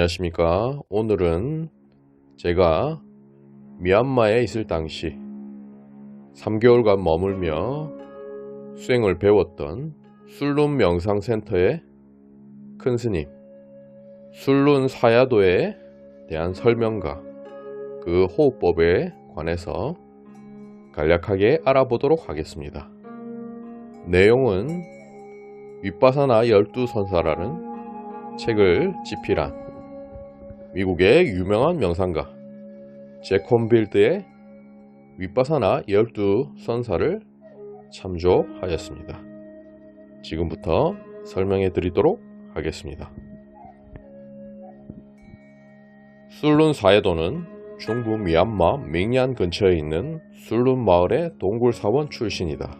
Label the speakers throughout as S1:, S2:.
S1: 안녕하십니까. 오늘은 제가 미얀마에 있을 당시 3개월간 머물며 수행을 배웠던 술룬 명상센터의 큰 스님 술룬 사야도에 대한 설명과 그 호흡법에 관해서 간략하게 알아보도록 하겠습니다. 내용은 윗바사나 12선사라는 책을 집필한 미국의 유명한 명상가 제콘빌드의 윗바사나 12선사를 참조하였습니다. 지금부터 설명해 드리도록 하겠습니다. 술룬 사야도는 중부 미얀마 밍얀 근처에 있는 술룬 마을의 동굴 사원 출신이다.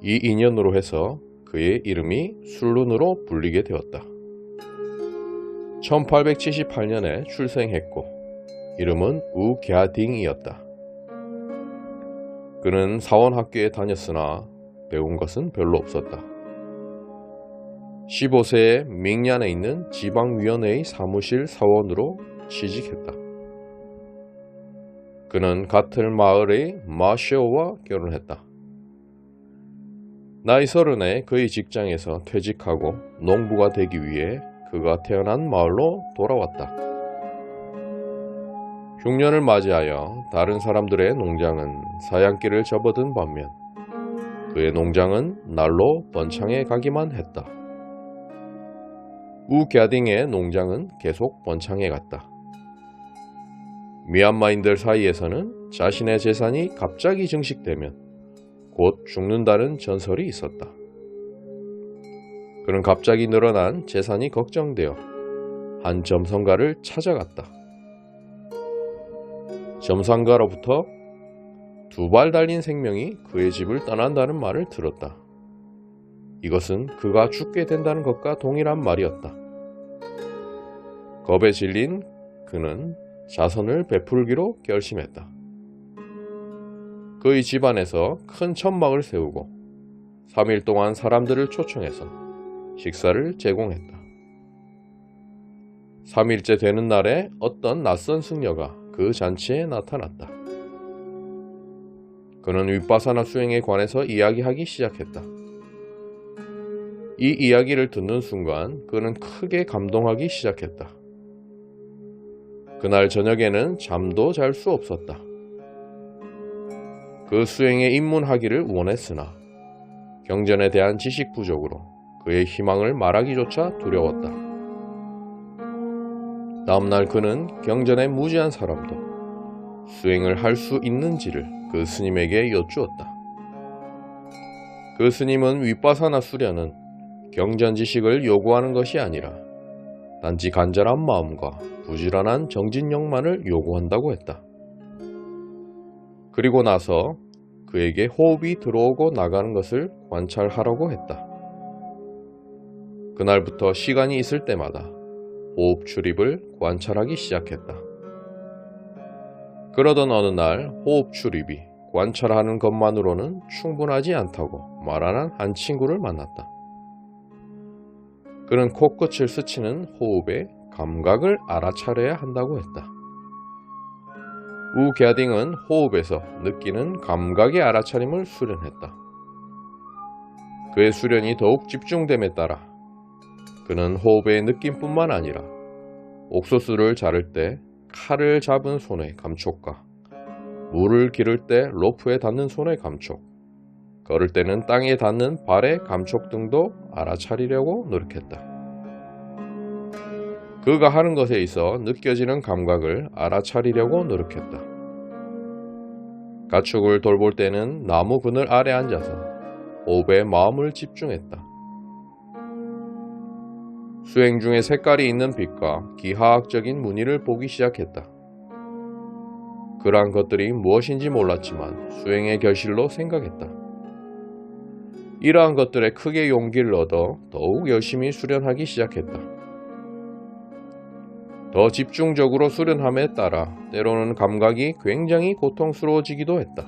S1: 이 인연으로 해서 그의 이름이 술룬으로 불리게 되었다. 1878년에 출생했고 이름은 우갸딩이었다. 그는 사원학교에 다녔으나 배운 것은 별로 없었다. 15세에 밍얀에 있는 지방위원회의 사무실 사원으로 취직했다. 그는 같은 마을의 마셰오와 결혼했다. 나이 30에 그의 직장에서 퇴직하고 농부가 되기 위해 그가 태어난 마을로 돌아왔다. 흉년을 맞이하여 다른 사람들의 농장은 사양길을 접어든 반면 그의 농장은 날로 번창해 가기만 했다. 우갸딩의 농장은 계속 번창해 갔다. 미얀마인들 사이에서는 자신의 재산이 갑자기 증식되면 곧 죽는다는 전설이 있었다. 그는 갑자기 늘어난 재산이 걱정되어 한 점성가를 찾아갔다. 점상가로부터 2발 달린 생명이 그의 집을 떠난다는 말을 들었다. 이것은 그가 죽게 된다는 것과 동일한 말이었다. 겁에 질린 그는 자선을 베풀기로 결심했다. 그의 집안에서 큰 천막을 세우고 3일 동안 사람들을 초청해서 식사를 제공했다. 3일째 되는 날에 어떤 낯선 승려가 그 잔치에 나타났다. 그는 윗바사나 수행에 관해서 이야기하기 시작했다. 이 이야기를 듣는 순간 그는 크게 감동하기 시작했다. 그날 저녁에는 잠도 잘 수 없었다. 그 수행에 입문하기를 원했으나 경전에 대한 지식 부족으로 그의 희망을 말하기조차 두려웠다. 다음날 그는 경전에 무지한 사람도 수행을 할 수 있는지를 그 스님에게 여쭈었다. 그 스님은 윗바사나 수련은 경전 지식을 요구하는 것이 아니라 단지 간절한 마음과 부지런한 정진력만을 요구한다고 했다. 그리고 나서 그에게 호흡이 들어오고 나가는 것을 관찰하라고 했다. 그날부터 시간이 있을 때마다 호흡 출입을 관찰하기 시작했다. 그러던 어느 날 호흡 출입이 관찰하는 것만으로는 충분하지 않다고 말하는 한 친구를 만났다. 그는 코끝을 스치는 호흡의 감각을 알아차려야 한다고 했다. 우갸딩은 호흡에서 느끼는 감각의 알아차림을 수련했다. 그의 수련이 더욱 집중됨에 따라 그는 호흡의 느낌뿐만 아니라 옥수수를 자를 때 칼을 잡은 손의 감촉과 물을 기를 때 로프에 닿는 손의 감촉, 걸을 때는 땅에 닿는 발의 감촉 등도 알아차리려고 노력했다. 그가 하는 것에 있어 느껴지는 감각을 알아차리려고 노력했다. 가축을 돌볼 때는 나무 그늘 아래 앉아서 호흡에 마음을 집중했다. 수행 중에 색깔이 있는 빛과 기하학적인 무늬를 보기 시작했다. 그러한 것들이 무엇인지 몰랐지만 수행의 결실로 생각했다. 이러한 것들에 크게 용기를 얻어 더욱 열심히 수련하기 시작했다. 더 집중적으로 수련함에 따라 때로는 감각이 굉장히 고통스러워지기도 했다.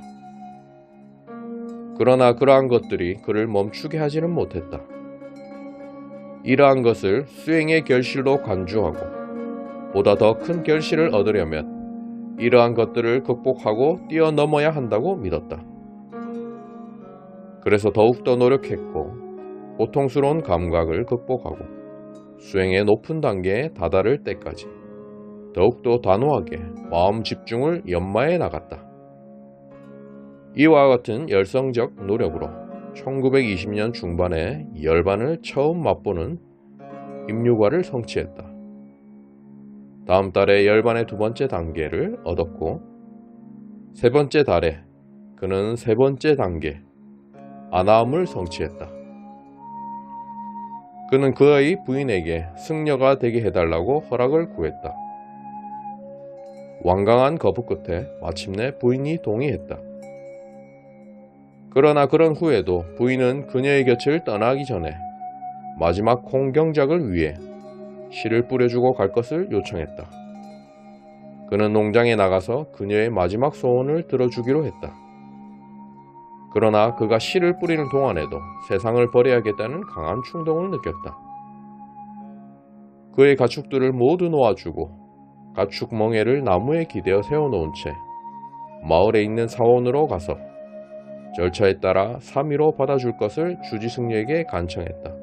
S1: 그러나 그러한 것들이 그를 멈추게 하지는 못했다. 이러한 것을 수행의 결실로 간주하고 보다 더 큰 결실을 얻으려면 이러한 것들을 극복하고 뛰어넘어야 한다고 믿었다. 그래서 더욱더 노력했고 고통스러운 감각을 극복하고 수행의 높은 단계에 다다를 때까지 더욱더 단호하게 마음 집중을 연마해 나갔다. 이와 같은 열성적 노력으로 1920년 중반에 열반을 처음 맛보는 임유과를 성취했다. 다음 달에 열반의 두 번째 단계를 얻었고 세 번째 달에 그는 세 번째 단계 아나함을 성취했다. 그는 그의 부인에게 승려가 되게 해달라고 허락을 구했다. 완강한 거부 끝에 마침내 부인이 동의했다. 그러나 그런 후에도 부인은 그녀의 곁을 떠나기 전에 마지막 홍경작을 위해 씨를 뿌려주고 갈 것을 요청했다. 그는 농장에 나가서 그녀의 마지막 소원을 들어주기로 했다. 그러나 그가 씨를 뿌리는 동안에도 세상을 버려야겠다는 강한 충동을 느꼈다. 그의 가축들을 모두 놓아주고 가축 멍에를 나무에 기대어 세워놓은 채 마을에 있는 사원으로 가서 절차에 따라 사미로 받아줄 것을 주지 승려에게 간청했다.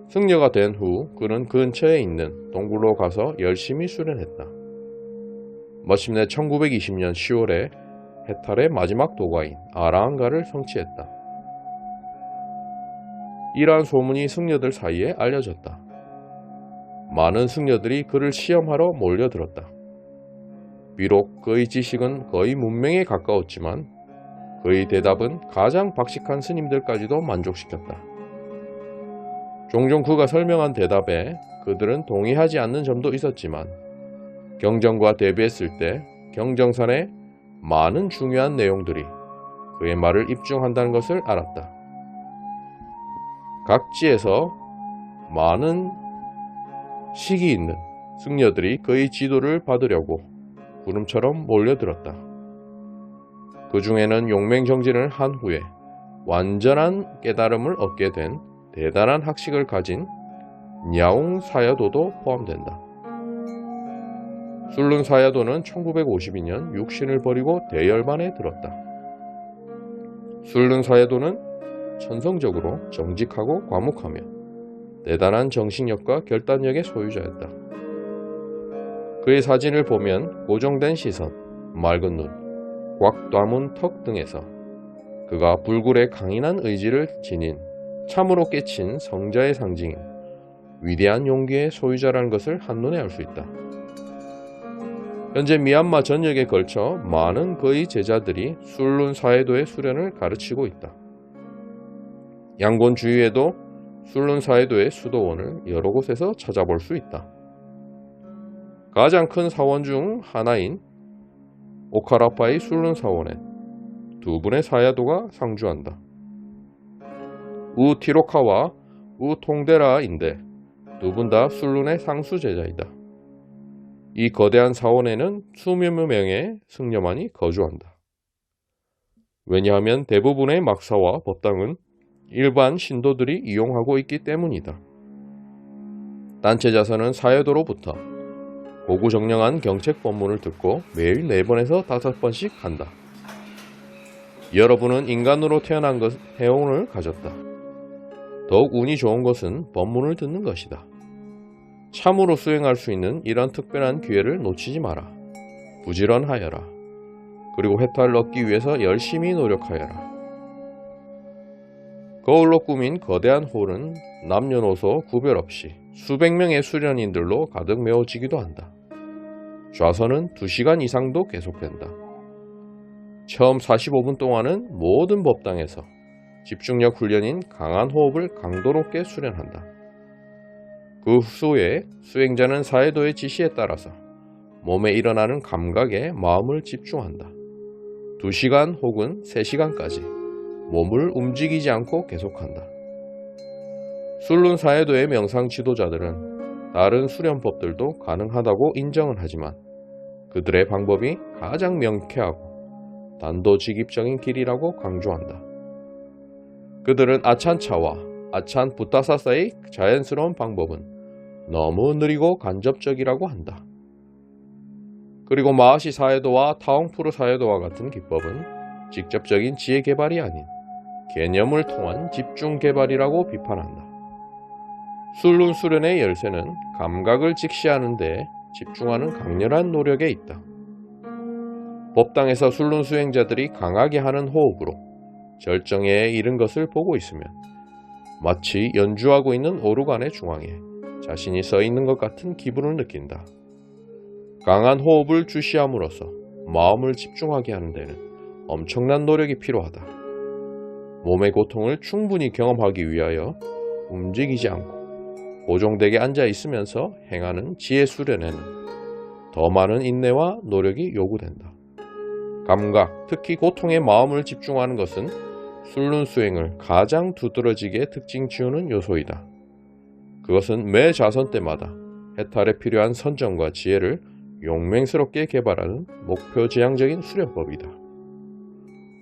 S1: 승려가 된 후 그는 근처에 있는 동굴로 가서 열심히 수련했다. 마침내 1920년 10월에 해탈의 마지막 도가인 아라한가를 성취했다. 이러한 소문이 승려들 사이에 알려졌다. 많은 승려들이 그를 시험하러 몰려들었다. 비록 그의 지식은 거의 문명에 가까웠지만 그의 대답은 가장 박식한 스님들까지도 만족시켰다. 종종 그가 설명한 대답에 그들은 동의하지 않는 점도 있었지만 경전과 대비했을 때 경정산의 많은 중요한 내용들이 그의 말을 입증한다는 것을 알았다. 각지에서 많은 식이 있는 승려들이 그의 지도를 받으려고 구름처럼 몰려들었다. 그 중에는 용맹정진을 한 후에 완전한 깨달음을 얻게 된 대단한 학식을 가진 냐옹 사야도도 포함된다. 술룬 사야도는 1952년 육신을 버리고 대열반에 들었다. 술룬 사야도는 천성적으로 정직하고 과묵하며 대단한 정신력과 결단력의 소유자였다. 그의 사진을 보면 고정된 시선, 맑은 눈, 꽉 꽈문 턱 등에서 그가 불굴의 강인한 의지를 지닌 참으로 깨친 성자의 상징인 위대한 용기의 소유자라는 것을 한눈에 알 수 있다. 현재 미얀마 전역에 걸쳐 많은 그의 제자들이 술룬 사해도의 수련을 가르치고 있다. 양곤 주위에도 술룬 사해도의 수도원을 여러 곳에서 찾아볼 수 있다. 가장 큰 사원 중 하나인 오카라파의 술룬 사원에 두 분의 사야도가 상주한다. 우 티로카와 우 통데라인데 두 분 다 술룬의 상수 제자이다. 이 거대한 사원에는 수십 명의 승려만이 거주한다. 왜냐하면 대부분의 막사와 법당은 일반 신도들이 이용하고 있기 때문이다. 단체 자선은 사여도로부터 고구정령한 경책 법문을 듣고 매일 4번에서 5번씩 한다. 여러분은 인간으로 태어난 해운을 가졌다. 더욱 운이 좋은 것은 법문을 듣는 것이다. 참으로 수행할 수 있는 이런 특별한 기회를 놓치지 마라. 부지런하여라. 그리고 해탈을 얻기 위해서 열심히 노력하여라. 거울로 꾸민 거대한 홀은 남녀노소 구별 없이 수백 명의 수련인들로 가득 메워지기도 한다. 좌선은 2시간 이상도 계속된다. 처음 45분 동안은 모든 법당에서 집중력 훈련인 강한 호흡을 강도 높게 수련한다. 그 후에 수행자는 사해도의 지시에 따라서 몸에 일어나는 감각에 마음을 집중한다. 2시간 혹은 3시간까지 몸을 움직이지 않고 계속한다. 술룬 사해도의 명상 지도자들은 다른 수련법들도 가능하다고 인정을 하지만 그들의 방법이 가장 명쾌하고 단도직입적인 길이라고 강조한다. 그들은 아찬차와 아찬 부타사사의 자연스러운 방법은 너무 느리고 간접적이라고 한다. 그리고 마하시 사에도와 타옹푸르 사에도와 같은 기법은 직접적인 지혜 개발이 아닌 개념을 통한 집중 개발이라고 비판한다. 술룬 수련의 열쇠는 감각을 직시하는 데 집중하는 강렬한 노력에 있다. 법당에서 술룬 수행자들이 강하게 하는 호흡으로 절정에 이른 것을 보고 있으면 마치 연주하고 있는 오르간의 중앙에 자신이 서 있는 것 같은 기분을 느낀다. 강한 호흡을 주시함으로써 마음을 집중하게 하는 데는 엄청난 노력이 필요하다. 몸의 고통을 충분히 경험하기 위하여 움직이지 않고 고정되게 앉아 있으면서 행하는 지혜 수련에는 더 많은 인내와 노력이 요구된다. 감각, 특히 고통에 마음을 집중하는 것은 술룬 수행을 가장 두드러지게 특징 지우는 요소이다. 그것은 매 자선 때마다 해탈에 필요한 선정과 지혜를 용맹스럽게 개발하는 목표지향적인 수련법이다.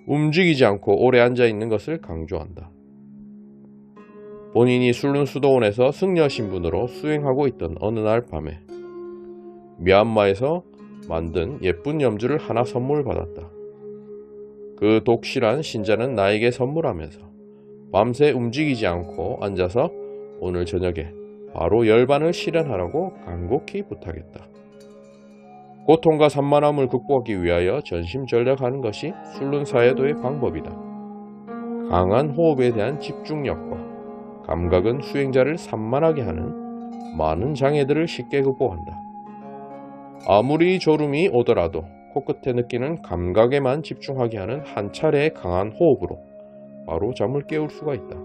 S1: 움직이지 않고 오래 앉아 있는 것을 강조한다. 본인이 술룬 수도원에서 승려 신분으로 수행하고 있던 어느 날 밤에 미얀마에서 만든 예쁜 염주를 하나 선물 받았다. 그 독실한 신자는 나에게 선물하면서 밤새 움직이지 않고 앉아서 오늘 저녁에 바로 열반을 실현하라고 간곡히 부탁했다. 고통과 산만함을 극복하기 위하여 전심전력하는 것이 술룬 사에도의 방법이다. 강한 호흡에 대한 집중력과 감각은 수행자를 산만하게 하는 많은 장애들을 쉽게 극복한다. 아무리 졸음이 오더라도 코끝에 느끼는 감각에만 집중하게 하는 한 차례의 강한 호흡으로 바로 잠을 깨울 수가 있다.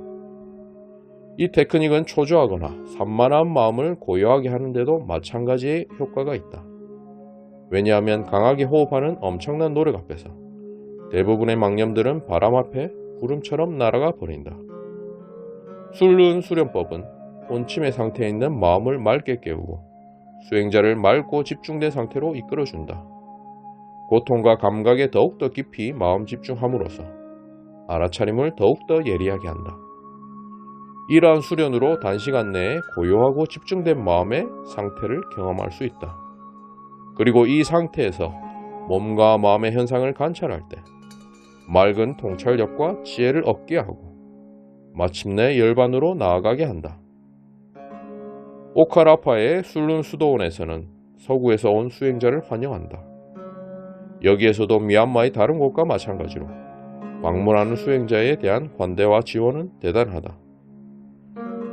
S1: 이 테크닉은 초조하거나 산만한 마음을 고요하게 하는데도 마찬가지의 효과가 있다. 왜냐하면 강하게 호흡하는 엄청난 노력 앞에서 대부분의 망념들은 바람 앞에 구름처럼 날아가 버린다. 술룬 수련법은 본침의 상태에 있는 마음을 맑게 깨우고 수행자를 맑고 집중된 상태로 이끌어준다. 고통과 감각에 더욱더 깊이 마음 집중함으로써 알아차림을 더욱더 예리하게 한다. 이러한 수련으로 단시간 내에 고요하고 집중된 마음의 상태를 경험할 수 있다. 그리고 이 상태에서 몸과 마음의 현상을 관찰할 때 맑은 통찰력과 지혜를 얻게 하고 마침내 열반으로 나아가게 한다. 오카라파의 술룬 수도원에서는 서구에서 온 수행자를 환영한다. 여기에서도 미얀마의 다른 곳과 마찬가지로 방문하는 수행자에 대한 환대와 지원은 대단하다.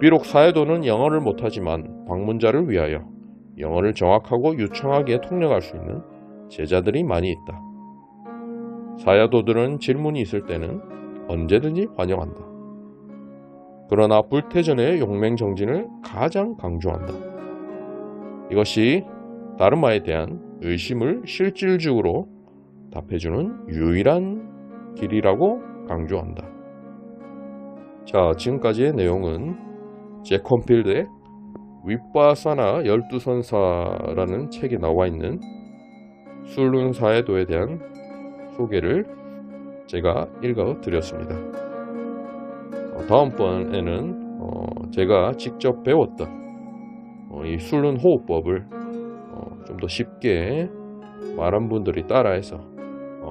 S1: 비록 사에도는 영어를 못하지만 방문자를 위하여 영어를 정확하고 유창하게 통역할 수 있는 제자들이 많이 있다. 사야도들은 질문이 있을 때는 언제든지 환영한다. 그러나 불태전의 용맹정진을 가장 강조한다. 이것이 다르마에 대한 의심을 실질적으로 답해주는 유일한 길이라고 강조한다. 자, 지금까지의 내용은 제컨필드의 윗바사나 12선사라는 책에 나와 있는 술룬 사에도에 대한 소개를 제가 읽어드렸습니다. 다음번에는 제가 직접 배웠던 이 술룬 호흡법을 좀 더 쉽게 많은 분들이 따라해서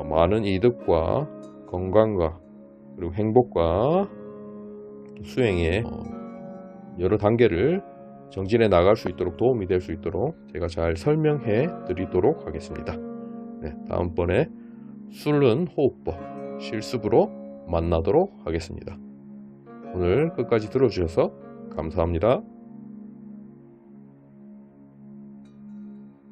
S1: 많은 이득과 건강과 그리고 행복과 수행의 여러 단계를 정진해 나갈 수 있도록 도움이 될 수 있도록 제가 잘 설명해 드리도록 하겠습니다. 네, 다음번에 술룬 호흡법 실습으로 만나도록 하겠습니다. 오늘 끝까지 들어주셔서 감사합니다.